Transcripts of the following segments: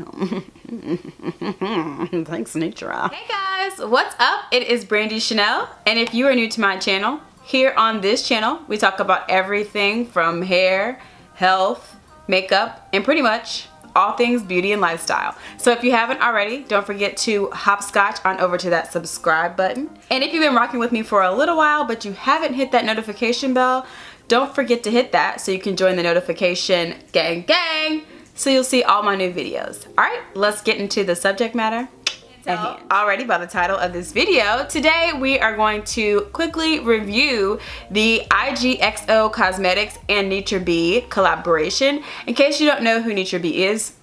Damn. Thanks, Nitraa. Hey guys, what's up? It is Brandy Chanell, and if you are new to my channel, here on this channel, we talk about everything from hair, health, makeup, and pretty much all things beauty and lifestyle. So if you haven't already, don't forget to hopscotch on over to that subscribe button. And if you've been rocking with me for a little while, but you haven't hit that notification bell, don't forget to hit that so you can join the notification gang, so you'll see all my new videos. All right, let's get into the subject matter. So, already by the title of this video, today we are going to quickly review the IGXO Cosmetics and Nitraa collaboration. In case you don't know who Nitraa is,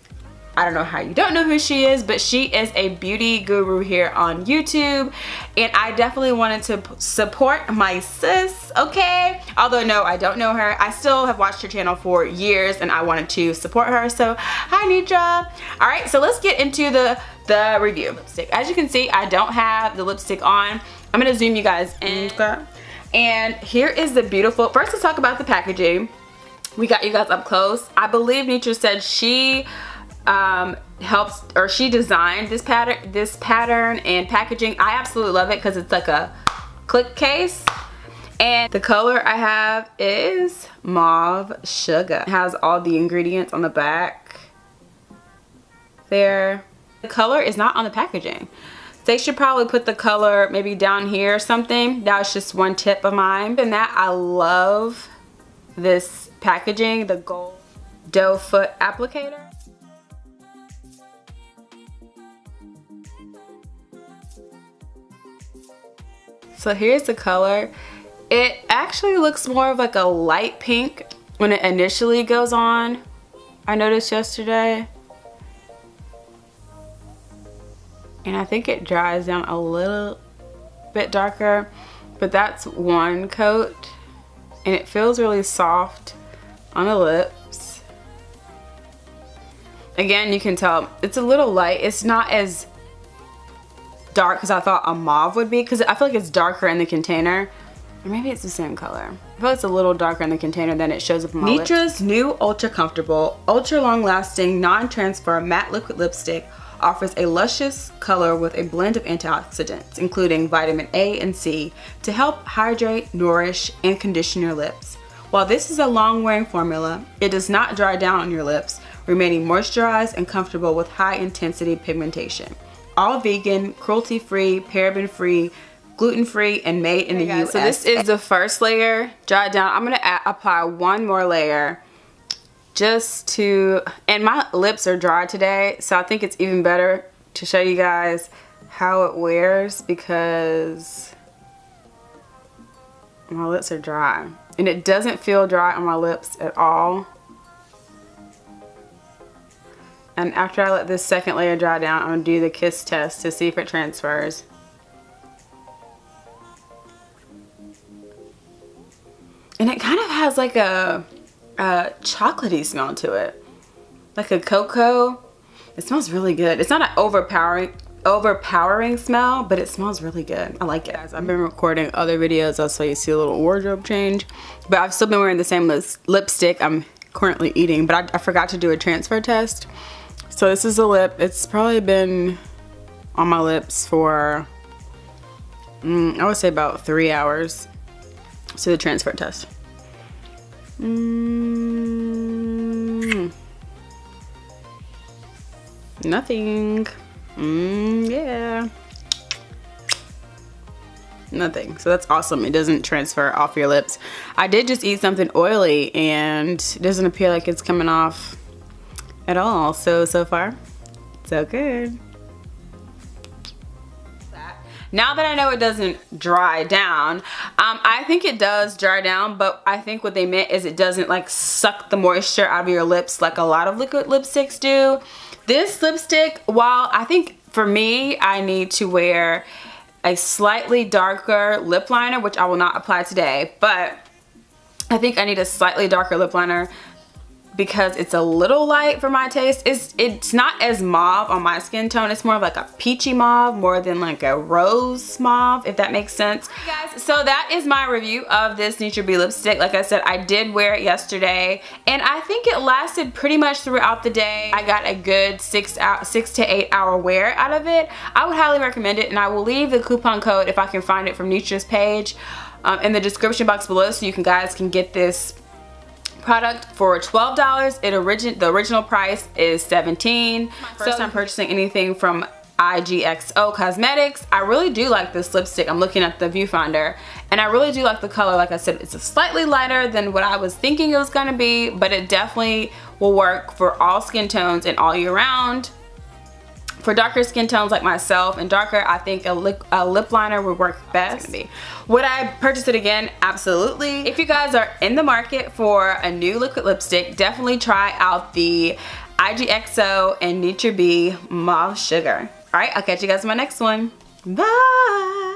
I don't know how you don't know who she is, but she is a beauty guru here on YouTube, and I definitely wanted to support my sis, okay? Although no, I don't know her. I still have watched her channel for years and I wanted to support her, so hi Nitraa. All right, so let's get into the review. Lipstick. As you can see, I don't have the lipstick on. I'm gonna zoom you guys in. And here is the beautiful, first let's talk about the packaging. We got you guys up close. I believe Nitraa said she helps, or she designed this pattern and packaging. I absolutely love it because it's like a click case. And the color I have is Mauve Sugar. It has all the ingredients on the back there. The color is not on the packaging. They should probably put the color maybe down here or something. That was just one tip of mine. And that, I love this packaging, the gold doe foot applicator. So here's the color. It actually looks more of like a light pink when it initially goes on. I noticed yesterday. And I think it dries down a little bit darker, but that's one coat. And it feels really soft on the lips. Again, you can tell it's a little light. It's not as dark as I thought a mauve would be, because I feel like it's darker in the container. Or maybe it's the same color. I feel like it's a little darker in the container than it shows up on my lips. Nitraa's new ultra comfortable, ultra long lasting, non-transfer matte liquid lipstick offers a luscious color with a blend of antioxidants, including vitamin A and C, to help hydrate, nourish, and condition your lips. While this is a long-wearing formula, it does not dry down on your lips, remaining moisturized and comfortable with high-intensity pigmentation. All vegan, cruelty-free, paraben-free, gluten-free, and made in the US. So this is the first layer, dried down. I'm gonna apply one more layer just to, and my lips are dry today, so I think it's even better to show you guys how it wears, because my lips are dry. And it doesn't feel dry on my lips at all. And after I let this second layer dry down, I'm gonna do the kiss test to see if it transfers. And it kind of has like a chocolatey smell to it. Like a cocoa. It smells really good. It's not an overpowering smell, but it smells really good. I like it. Guys, I've been recording other videos, that's why you see a little wardrobe change. But I've still been wearing the same lipstick I'm currently eating, but I forgot to do a transfer test. So this is the lip. It's probably been on my lips for, I would say about 3 hours. So the transfer test. Nothing. Yeah. Nothing. So that's awesome. It doesn't transfer off your lips. I did just eat something oily and it doesn't appear like it's coming off at all. So far, so good. Now that I know it doesn't dry down, I think it does dry down, but I think what they meant is it doesn't like suck the moisture out of your lips like a lot of liquid lipsticks do. This lipstick, while I think for me, I need to wear a slightly darker lip liner, which I will not apply today, but I think I need a slightly darker lip liner. because it's a little light for my taste. It's not as mauve on my skin tone. It's more of like a peachy mauve more than like a rose mauve, if that makes sense. Hi guys, so that is my review of this Nitraa lipstick. Like I said, I did wear it yesterday and I think it lasted pretty much throughout the day. I got a good 6 to 8 hour wear out of it. I would highly recommend it, and I will leave the coupon code if I can find it from Nitraa's page in the description box below, so you guys can get this product for $12. The original price is $17. First time purchasing anything from IGXO Cosmetics. I really do like this lipstick. I'm looking at the viewfinder and I really do like the color. Like I said, it's a slightly lighter than what I was thinking it was gonna be, but it definitely will work for all skin tones and all year round. For darker skin tones like myself and darker, I think a lip liner would work best. Would I purchase it again? Absolutely. If you guys are in the market for a new liquid lipstick, definitely try out the IGXO and Nitraa Mauve Sugar. Alright, I'll catch you guys in my next one. Bye!